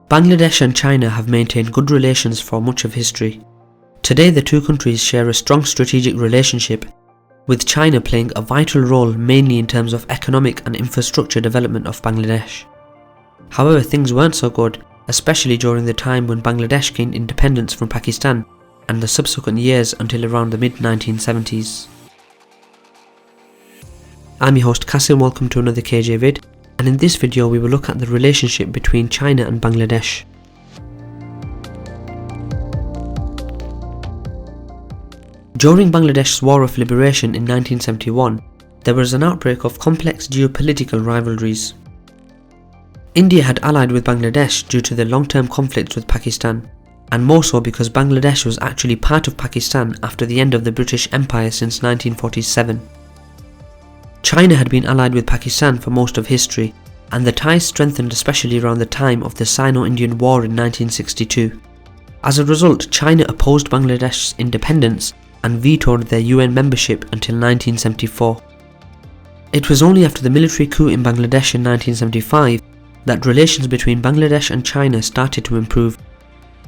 Bangladesh and China have maintained good relations for much of history. Today the two countries share a strong strategic relationship, with China playing a vital role mainly in terms of economic and infrastructure development of Bangladesh. However, things weren't so good, especially during the time when Bangladesh gained independence from Pakistan and the subsequent years until around the mid-1970s. I'm your host Cassie and welcome to another KJ vid, and in this video we will look at the relationship between China and Bangladesh. During Bangladesh's War of Liberation in 1971, there was an outbreak of complex geopolitical rivalries. India had allied with Bangladesh due to the long-term conflicts with Pakistan, and more so because Bangladesh was actually part of Pakistan after the end of the British Empire since 1947. China had been allied with Pakistan for most of history, and the ties strengthened especially around the time of the Sino-Indian War in 1962. As a result, China opposed Bangladesh's independence and vetoed their UN membership until 1974. It was only after the military coup in Bangladesh in 1975 that relations between Bangladesh and China started to improve.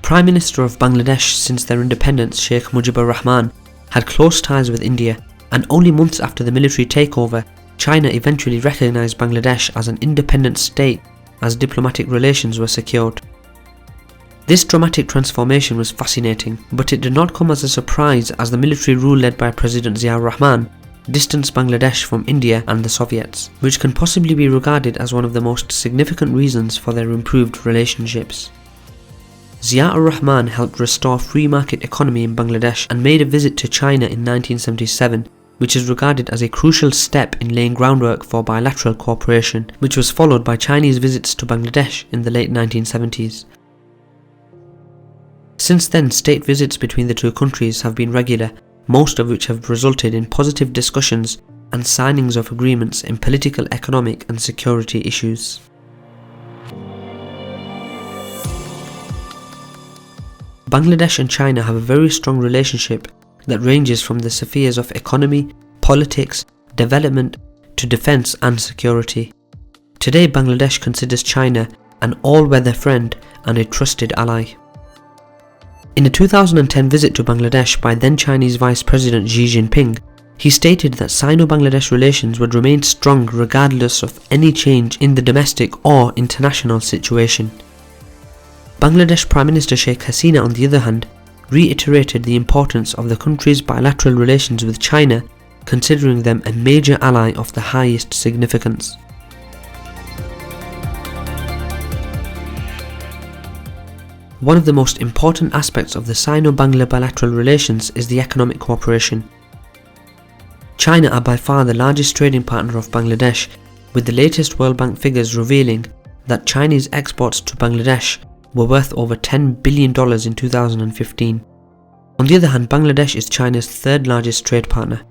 Prime Minister of Bangladesh since their independence, Sheikh Rahman, had close ties with India, and only months after the military takeover, China eventually recognised Bangladesh as an independent state as diplomatic relations were secured. This dramatic transformation was fascinating, but it did not come as a surprise as the military rule led by President Ziaur Rahman distanced Bangladesh from India and the Soviets, which can possibly be regarded as one of the most significant reasons for their improved relationships. Ziaur Rahman helped restore free market economy in Bangladesh and made a visit to China in 1977, which is regarded as a crucial step in laying groundwork for bilateral cooperation, which was followed by Chinese visits to Bangladesh in the late 1970s. Since then, state visits between the two countries have been regular, most of which have resulted in positive discussions and signings of agreements in political, economic and security issues. Bangladesh and China have a very strong relationship that ranges from the spheres of economy, politics, development to defence and security. Today, Bangladesh considers China an all-weather friend and a trusted ally. In a 2010 visit to Bangladesh by then Chinese Vice President Xi Jinping, he stated that Sino-Bangladesh relations would remain strong regardless of any change in the domestic or international situation. Bangladesh Prime Minister Sheikh Hasina, on the other hand, reiterated the importance of the country's bilateral relations with China, considering them a major ally of the highest significance. One of the most important aspects of the Sino-Bangla bilateral relations is the economic cooperation. China are by far the largest trading partner of Bangladesh, with the latest World Bank figures revealing that Chinese exports to Bangladesh were worth over $10 billion in 2015. On the other hand, Bangladesh is China's third largest trade partner.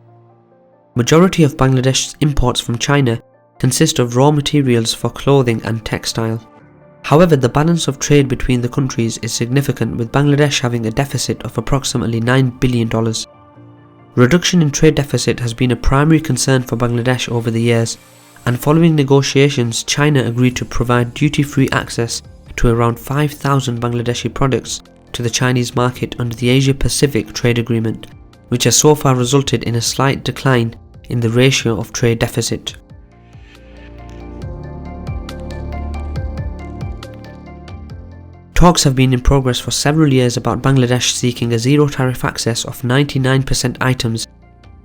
Majority of Bangladesh's imports from China consist of raw materials for clothing and textile. However, the balance of trade between the countries is significant, with Bangladesh having a deficit of approximately $9 billion. Reduction in trade deficit has been a primary concern for Bangladesh over the years, and following negotiations, China agreed to provide duty-free access to around 5,000 Bangladeshi products to the Chinese market under the Asia-Pacific Trade Agreement, which has so far resulted in a slight decline in the ratio of trade deficit. Talks have been in progress for several years about Bangladesh seeking a zero tariff access of 99% items,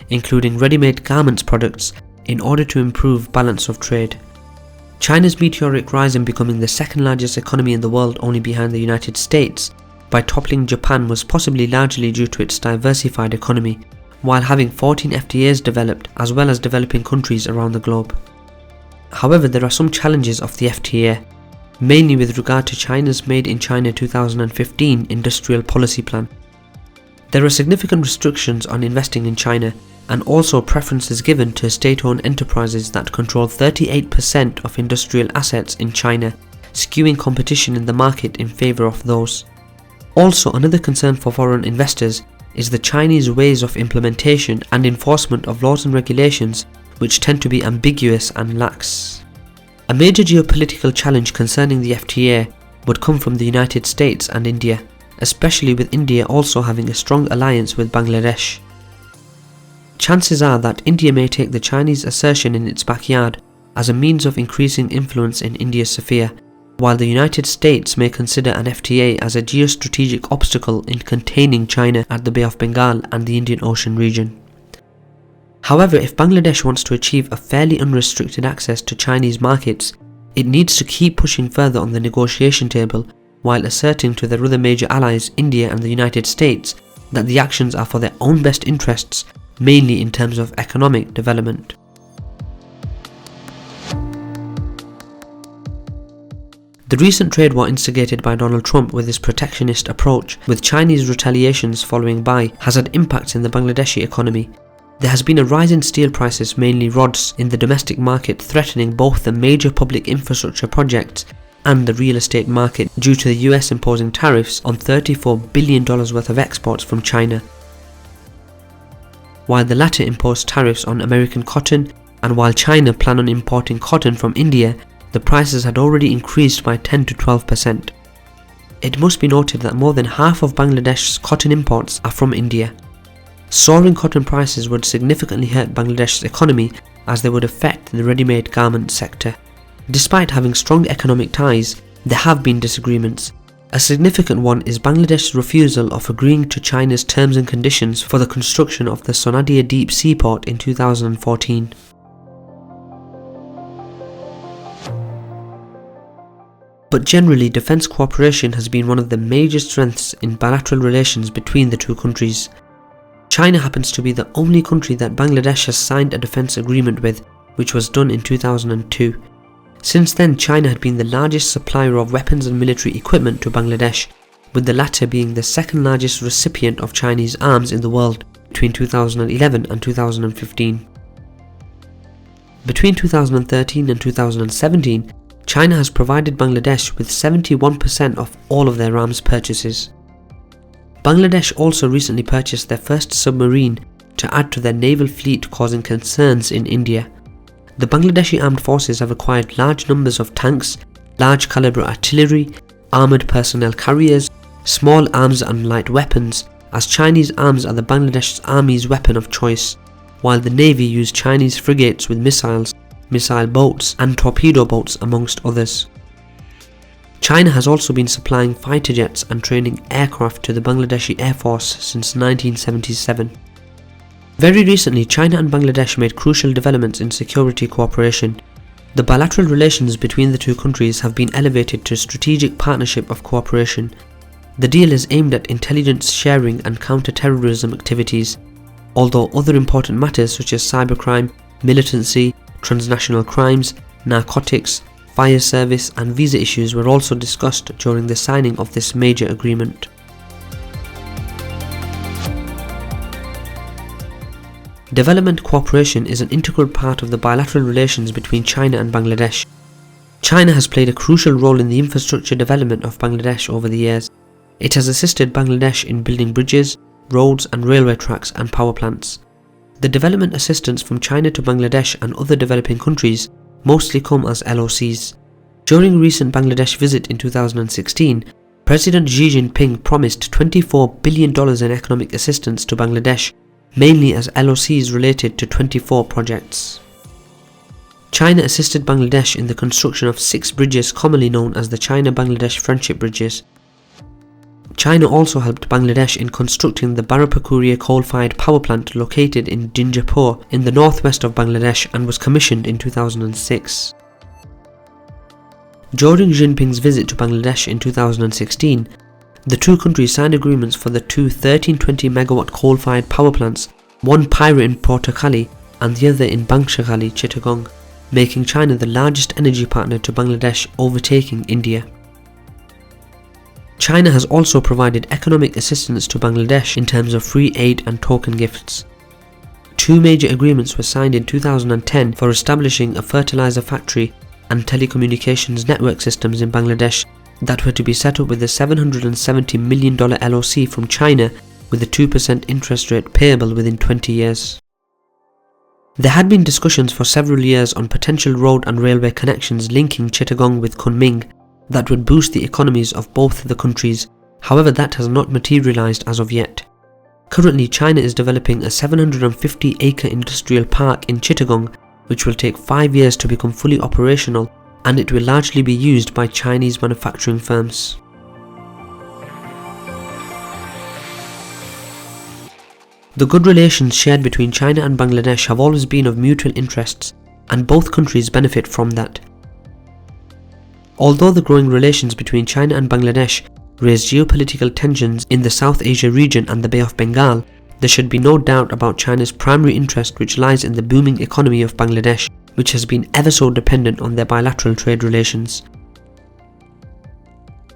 including ready-made garments products, in order to improve balance of trade. China's meteoric rise in becoming the second largest economy in the world, only behind the United States, by toppling Japan, was possibly largely due to its diversified economy, while having 14 FTAs developed as well as developing countries around the globe. However, there are some challenges of the FTA, mainly with regard to China's Made in China 2015 industrial policy plan. There are significant restrictions on investing in China, and also preferences given to state-owned enterprises that control 38% of industrial assets in China, skewing competition in the market in favour of those. Also, another concern for foreign investors is the Chinese ways of implementation and enforcement of laws and regulations, which tend to be ambiguous and lax. A major geopolitical challenge concerning the FTA would come from the United States and India, especially with India also having a strong alliance with Bangladesh. Chances are that India may take the Chinese assertion in its backyard as a means of increasing influence in India's sphere, while the United States may consider an FTA as a geostrategic obstacle in containing China at the Bay of Bengal and the Indian Ocean region. However, if Bangladesh wants to achieve a fairly unrestricted access to Chinese markets, it needs to keep pushing further on the negotiation table while asserting to their other major allies, India and the United States, that the actions are for their own best interests, mainly in terms of economic development. The recent trade war instigated by Donald Trump with his protectionist approach, with Chinese retaliations following by, has had impacts in the Bangladeshi economy. There has been a rise in steel prices, mainly rods, in the domestic market, threatening both the major public infrastructure projects and the real estate market due to the US imposing tariffs on $34 billion worth of exports from China. While the latter imposed tariffs on American cotton, and while China planned on importing cotton from India, the prices had already increased by 10 to 12%. It must be noted that more than half of Bangladesh's cotton imports are from India. Soaring cotton prices would significantly hurt Bangladesh's economy as they would affect the ready-made garment sector. Despite having strong economic ties, there have been disagreements. A significant one is Bangladesh's refusal of agreeing to China's terms and conditions for the construction of the Sonadia deep seaport in 2014. But generally, defence cooperation has been one of the major strengths in bilateral relations between the two countries. China happens to be the only country that Bangladesh has signed a defence agreement with, which was done in 2002. Since then, China had been the largest supplier of weapons and military equipment to Bangladesh, with the latter being the second largest recipient of Chinese arms in the world between 2011 and 2015. Between 2013 and 2017, China has provided Bangladesh with 71% of all of their arms purchases. Bangladesh also recently purchased their first submarine to add to their naval fleet, causing concerns in India. The Bangladeshi armed forces have acquired large numbers of tanks, large caliber artillery, armoured personnel carriers, small arms and light weapons, as Chinese arms are the Bangladesh army's weapon of choice, while the navy use Chinese frigates with missiles, missile boats and torpedo boats amongst others. China has also been supplying fighter jets and training aircraft to the Bangladeshi Air Force since 1977. Very recently, China and Bangladesh made crucial developments in security cooperation. The bilateral relations between the two countries have been elevated to strategic partnership of cooperation. The deal is aimed at intelligence sharing and counter-terrorism activities, although other important matters such as cybercrime, militancy, transnational crimes, narcotics, fire service and visa issues were also discussed during the signing of this major agreement. Development cooperation is an integral part of the bilateral relations between China and Bangladesh. China has played a crucial role in the infrastructure development of Bangladesh over the years. It has assisted Bangladesh in building bridges, roads and railway tracks and power plants. The development assistance from China to Bangladesh and other developing countries mostly come as LOCs. During a recent Bangladesh visit in 2016, President Xi Jinping promised $24 billion in economic assistance to Bangladesh, mainly as LOCs related to 24 projects. China assisted Bangladesh in the construction of 6 bridges commonly known as the China-Bangladesh Friendship Bridges. China also helped Bangladesh in constructing the Barapakuriya coal-fired power plant located in Jinjapur in the northwest of Bangladesh and was commissioned in 2006. During Jinping's visit to Bangladesh in 2016, the two countries signed agreements for the two 1320 megawatt coal-fired power plants, one Pyra in Portakali and the other in Bangshakali, Chittagong, making China the largest energy partner to Bangladesh, overtaking India. China has also provided economic assistance to Bangladesh in terms of free aid and token gifts. 2 major agreements were signed in 2010 for establishing a fertilizer factory and telecommunications network systems in Bangladesh that were to be set up with a $770 million LOC from China with a 2% interest rate payable within 20 years. There had been discussions for several years on potential road and railway connections linking Chittagong with Kunming, that would boost the economies of both the countries. However, that has not materialized as of yet. Currently, China is developing a 750-acre industrial park in Chittagong, which will take 5 years to become fully operational, and it will largely be used by Chinese manufacturing firms. The good relations shared between China and Bangladesh have always been of mutual interests, and both countries benefit from that. Although the growing relations between China and Bangladesh raise geopolitical tensions in the South Asia region and the Bay of Bengal, there should be no doubt about China's primary interest, which lies in the booming economy of Bangladesh, which has been ever so dependent on their bilateral trade relations.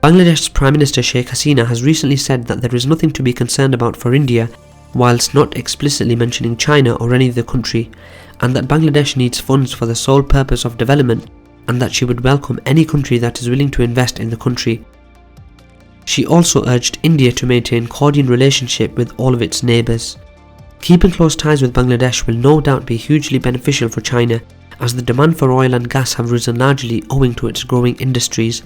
Bangladesh's Prime Minister Sheikh Hasina has recently said that there is nothing to be concerned about for India, whilst not explicitly mentioning China or any other country, and that Bangladesh needs funds for the sole purpose of development, and that she would welcome any country that is willing to invest in the country. She also urged India to maintain cordial relationship with all of its neighbours. Keeping close ties with Bangladesh will no doubt be hugely beneficial for China, as the demand for oil and gas have risen largely owing to its growing industries,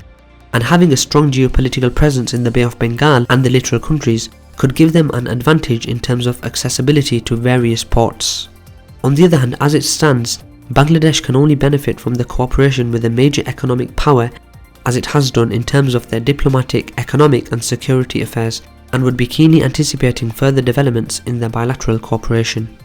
and having a strong geopolitical presence in the Bay of Bengal and the littoral countries could give them an advantage in terms of accessibility to various ports. On the other hand, as it stands, Bangladesh can only benefit from the cooperation with a major economic power, as it has done in terms of their diplomatic, economic and security affairs, and would be keenly anticipating further developments in their bilateral cooperation.